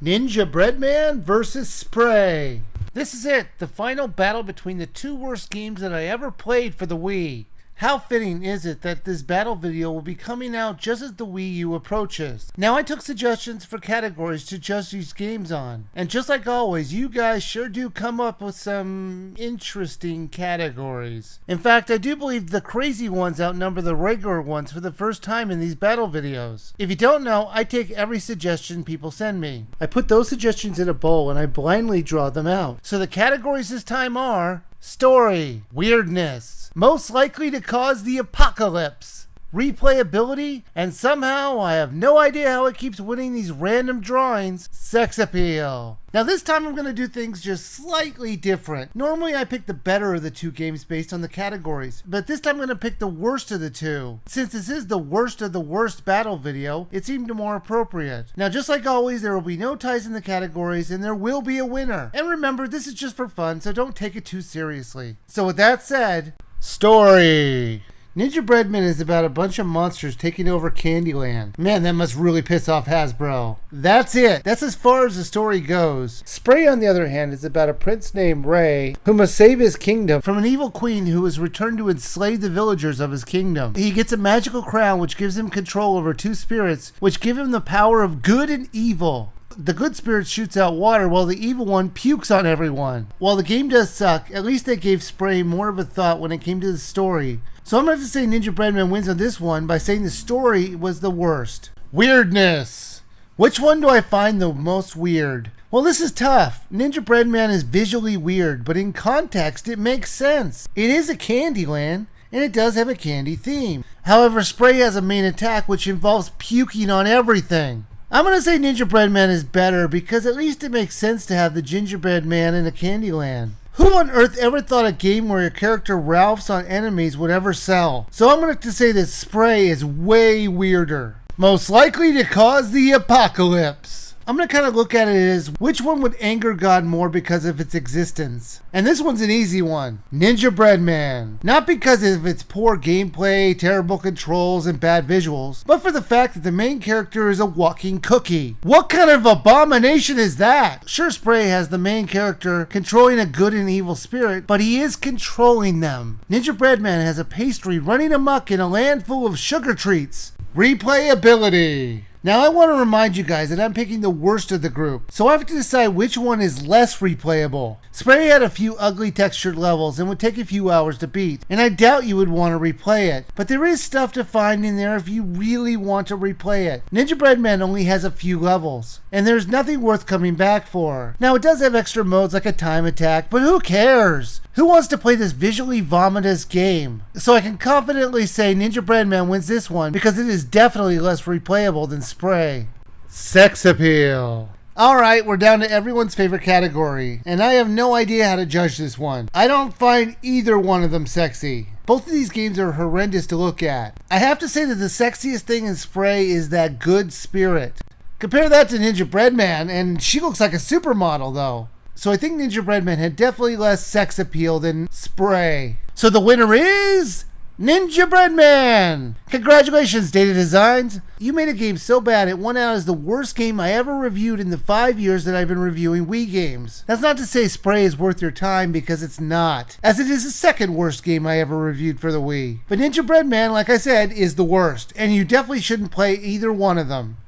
Ninjabread Man versus Spray. This is it, the final battle between the two worst games that I ever played for the Wii. How fitting is it that this battle video will be coming out just as the Wii U approaches. Now I took suggestions for categories to judge these games on. And just like always, you guys sure do come up with some interesting categories. In fact, I do believe the crazy ones outnumber the regular ones for the first time in these battle videos. If you don't know, I take every suggestion people send me. I put those suggestions in a bowl and I blindly draw them out. So the categories this time are story, weirdness, most likely to cause the apocalypse, replayability, and somehow I have no idea how it keeps winning these random drawings, sex appeal. Now this time I'm going to do things just slightly different. Normally I pick the better of the two games based on the categories, but this time I'm going to pick the worst of the two. Since this is the worst of the worst battle video, it seemed more appropriate. Now just like always, there will be no ties in the categories and there will be a winner. And remember, this is just for fun, so don't take it too seriously. So with that said, story. Ninjabread Man is about a bunch of monsters taking over Candyland. Man, that must really piss off Hasbro. That's it. That's as far as the story goes. Spray, on the other hand, is about a prince named Ray who must save his kingdom from an evil queen who has returned to enslave the villagers of his kingdom. He gets a magical crown which gives him control over two spirits which give him the power of good and evil. The good spirit shoots out water while the evil one pukes on everyone. While the game does suck, at least they gave Spray more of a thought when it came to the story. So I'm going to have to say Ninjabread Man wins on this one by saying the story was the worst. Weirdness. Which one do I find the most weird? Well, this is tough. Ninjabread Man is visually weird, but in context it makes sense. It is a Candyland, and it does have a candy theme. However, Spray has a main attack which involves puking on everything. I'm going to say Ninjabread Man is better because at least it makes sense to have the Gingerbread Man in a Candyland. Who on earth ever thought a game where your character ralphs on enemies would ever sell? So I'm going to have to say that Spray is way weirder. Most likely to cause the apocalypse. I'm going to kind of look at it as which one would anger God more because of its existence. And this one's an easy one. Ninjabread Man. Not because of its poor gameplay, terrible controls, and bad visuals, but for the fact that the main character is a walking cookie. What kind of abomination is that? Sure, Spray has the main character controlling a good and evil spirit, but he is controlling them. Ninjabread Man has a pastry running amok in a land full of sugar treats. Replayability. Now I want to remind you guys that I'm picking the worst of the group, so I have to decide which one is less replayable. Spray had a few ugly textured levels and would take a few hours to beat, and I doubt you would want to replay it, but there is stuff to find in there if you really want to replay it. Ninjabread Man only has a few levels, and there's nothing worth coming back for. Now it does have extra modes like a time attack, but who cares? Who wants to play this visually vomitous game? So I can confidently say Ninjabread Man wins this one because it is definitely less replayable than Spray. Sex appeal. Alright, we're down to everyone's favorite category, and I have no idea how to judge this one. I don't find either one of them sexy. Both of these games are horrendous to look at. I have to say that the sexiest thing in Spray is that good spirit. Compare that to Ninjabread Man, and she looks like a supermodel though. So I think Ninjabread Man had definitely less sex appeal than Spray. So the winner is Ninjabread Man! Congratulations, Data Designs! You made a game so bad it won out as the worst game I ever reviewed in the 5 years that I've been reviewing Wii games. That's not to say Spray is worth your time, because it's not, as it is the second worst game I ever reviewed for the Wii. But Ninjabread Man, like I said, is the worst, and you definitely shouldn't play either one of them.